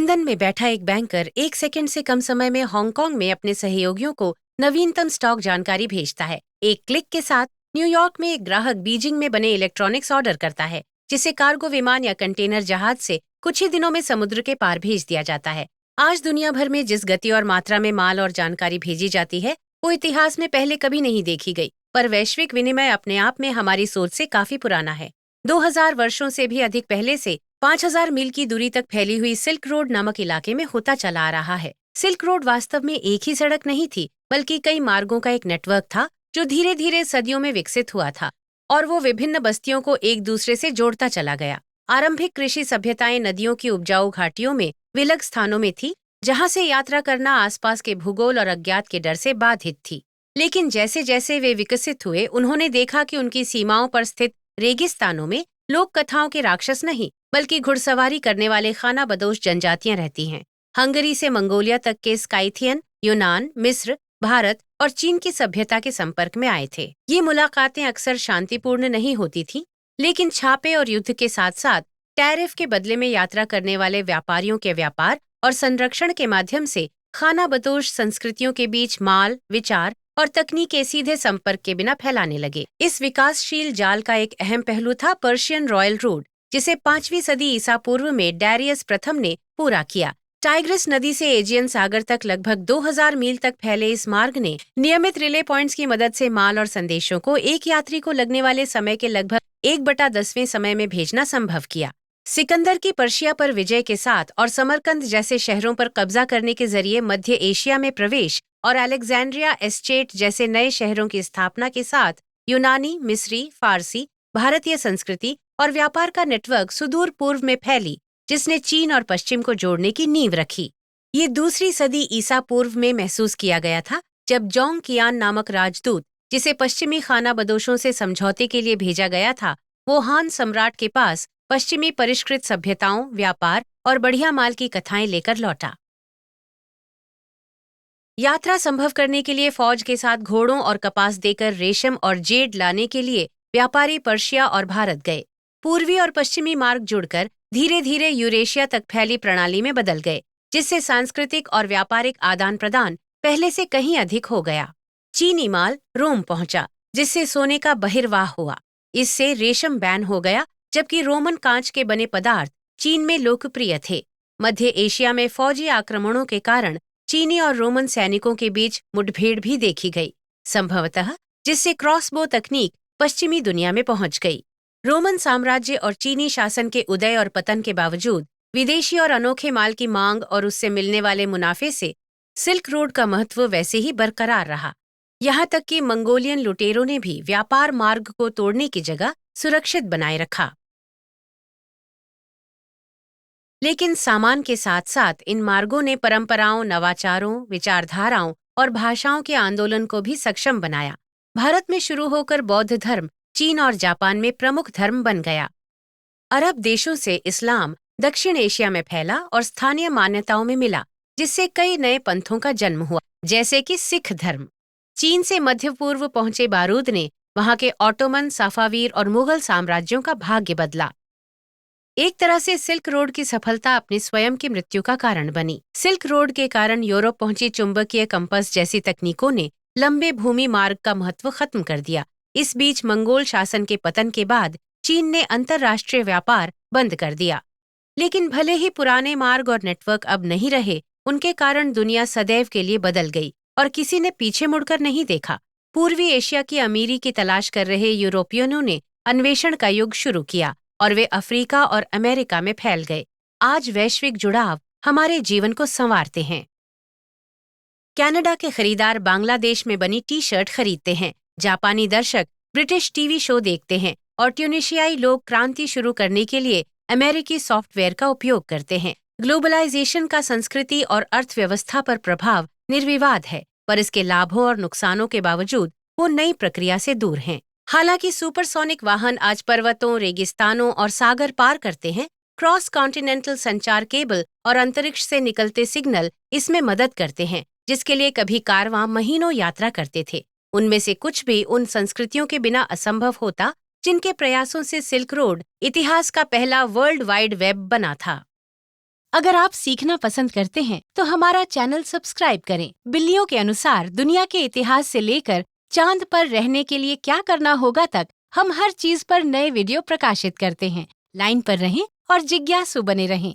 London में बैठा एक बैंकर 1 सेकंड से कम समय में हांगकांग में अपने सहयोगियों को नवीनतम स्टॉक जानकारी भेजता है। एक क्लिक के साथ न्यूयॉर्क में एक ग्राहक बीजिंग में बने इलेक्ट्रॉनिक्स ऑर्डर करता है, जिसे कार्गो विमान या कंटेनर जहाज से कुछ ही दिनों में समुद्र के पार भेज दिया जाता है। आज दुनिया भर में जिस गति और मात्रा में माल और जानकारी भेजी जाती है, वो इतिहास में पहले कभी नहीं देखी गई। पर वैश्विक विनिमय अपने आप में हमारी सोच से काफी पुराना है। 2000 वर्षों से भी अधिक पहले से 5000 मील की दूरी तक फैली हुई सिल्क रोड नामक इलाके में होता चला आ रहा है। सिल्क रोड वास्तव में एक ही सड़क नहीं थी, बल्कि कई मार्गों का एक नेटवर्क था जो धीरे धीरे सदियों में विकसित हुआ था, और वो विभिन्न बस्तियों को एक दूसरे से जोड़ता चला गया। आरंभिक कृषि सभ्यताएं नदियों की उपजाऊ घाटियों में विलग स्थानों में थी, जहां से यात्रा करना आसपास के भूगोल और अज्ञात के डर से बाधित थी। लेकिन जैसे जैसे वे विकसित हुए, उन्होंने देखा कि उनकी सीमाओं पर स्थित रेगिस्तानों में लोक कथाओं के राक्षस नहीं, बल्कि घुड़सवारी करने वाले खाना बदोश जनजातियां रहती हैं। हंगरी से मंगोलिया तक के स्काइथियन, यूनान, मिस्र, भारत और चीन की सभ्यता के संपर्क में आए थे। ये मुलाकातें अक्सर शांतिपूर्ण नहीं होती थीं, लेकिन छापे और युद्ध के साथ साथ टैरिफ के बदले में यात्रा करने वाले व्यापारियों के व्यापार और संरक्षण के माध्यम से खाना बदोश संस्कृतियों के बीच माल, विचार और तकनीक के सीधे संपर्क के बिना फैलाने लगे। इस विकासशील जाल का एक अहम पहलू था पर्शियन रॉयल रोड, जिसे 5वीं सदी ईसा पूर्व में डैरियस प्रथम ने पूरा किया। टाइग्रिस नदी से एजियन सागर तक लगभग 2000 मील तक फैले इस मार्ग ने नियमित रिले पॉइंट्स की मदद से माल और संदेशों को एक यात्री को लगने वाले समय के लगभग 1/10वें समय में भेजना संभव किया। सिकंदर की पर्शिया पर विजय के साथ और समरकंद जैसे शहरों पर कब्जा करने के जरिए मध्य एशिया में प्रवेश और अलेक्जेंड्रिया एस्टेट जैसे नए शहरों की स्थापना के साथ यूनानी, मिस्री, फारसी, भारतीय संस्कृति और व्यापार का नेटवर्क सुदूर पूर्व में फैली, जिसने चीन और पश्चिम को जोड़ने की नींव रखी। ये दूसरी सदी ईसा पूर्व में महसूस किया गया था, जब जोंग कियान नामक राजदूत, जिसे पश्चिमी खाना बदोशों से समझौते के लिए भेजा गया था, वो हान सम्राट के पास पश्चिमी परिष्कृत सभ्यताओं, व्यापार और बढ़िया माल की कथाएं लेकर लौटा। यात्रा संभव करने के लिए फौज के साथ घोड़ों और कपास देकर रेशम और जेड लाने के लिए व्यापारी पर्शिया और भारत गए। पूर्वी और पश्चिमी मार्ग जुड़कर धीरे धीरे यूरेशिया तक फैली प्रणाली में बदल गए, जिससे सांस्कृतिक और व्यापारिक आदान प्रदान पहले से कहीं अधिक हो गया। चीनी माल रोम पहुंचा, जिससे सोने का बहिर्वाह हुआ। इससे रेशम बैन हो गया, जबकि रोमन कांच के बने पदार्थ चीन में लोकप्रिय थे। मध्य एशिया में फौजी आक्रमणों के कारण चीनी और रोमन सैनिकों के बीच मुठभेड़ भी देखी गई, संभवतः जिससे क्रॉसबो तकनीक पश्चिमी दुनिया में पहुंच गई। रोमन साम्राज्य और चीनी शासन के उदय और पतन के बावजूद विदेशी और अनोखे माल की मांग और उससे मिलने वाले मुनाफे से सिल्क रोड का महत्व वैसे ही बरकरार रहा। यहाँ तक कि मंगोलियन लुटेरों ने भी व्यापार मार्ग को तोड़ने की जगह सुरक्षित बनाए रखा। लेकिन सामान के साथ साथ इन मार्गों ने परंपराओं, नवाचारों, विचारधाराओं और भाषाओं के आंदोलन को भी सक्षम बनाया। भारत में शुरू होकर बौद्ध धर्म चीन और जापान में प्रमुख धर्म बन गया। अरब देशों से इस्लाम दक्षिण एशिया में फैला और स्थानीय मान्यताओं में मिला, जिससे कई नए पंथों का जन्म हुआ, जैसे कि सिख धर्म। चीन से मध्य पूर्व पहुंचे बारूद ने वहां के ऑटोमन, साफावीर और मुगल साम्राज्यों का भाग्य बदला। एक तरह से सिल्क रोड की सफलता अपने स्वयं की मृत्यु का कारण बनी। सिल्क रोड के कारण यूरोप पहुंची चुंबकीय कंपास जैसी तकनीकों ने लंबे भूमि मार्ग का महत्व खत्म कर दिया। इस बीच मंगोल शासन के पतन के बाद चीन ने अंतर्राष्ट्रीय व्यापार बंद कर दिया। लेकिन भले ही पुराने मार्ग और नेटवर्क अब नहीं रहे, उनके कारण दुनिया सदैव के लिए बदल गई और किसी ने पीछे मुड़कर नहीं देखा। पूर्वी एशिया की अमीरी की तलाश कर रहे यूरोपियनों ने अन्वेषण का युग शुरू किया और वे अफ्रीका और अमेरिका में फैल गए। आज वैश्विक जुड़ाव हमारे जीवन को संवारते हैं। कनाडा के खरीदार बांग्लादेश में बनी टी शर्ट खरीदते हैं, जापानी दर्शक ब्रिटिश टीवी शो देखते हैं और ट्यूनीशियाई लोग क्रांति शुरू करने के लिए अमेरिकी सॉफ्टवेयर का उपयोग करते हैं। ग्लोबलाइजेशन का संस्कृति और अर्थव्यवस्था पर प्रभाव निर्विवाद है, पर इसके लाभों और नुकसानों के बावजूद वो नई प्रक्रिया से दूर हैं। हालांकि सुपरसोनिक वाहन आज पर्वतों, रेगिस्तानों और सागर पार करते हैं, क्रॉस कॉन्टिनेंटल संचार केबल और अंतरिक्ष से निकलते सिग्नल इसमें मदद करते हैं, जिसके लिए कभी कारवां महीनों यात्रा करते थे। उनमें से कुछ भी उन संस्कृतियों के बिना असंभव होता, जिनके प्रयासों से सिल्क रोड इतिहास का पहला वर्ल्ड वाइड वेब बना था। अगर आप सीखना पसंद करते हैं, तो हमारा चैनल सब्सक्राइब करें। बिल्लियों के अनुसार दुनिया के इतिहास से लेकर चांद पर रहने के लिए क्या करना होगा तक हम हर चीज पर नए वीडियो प्रकाशित करते हैं। लाइन पर रहें और जिज्ञासु बने रहें।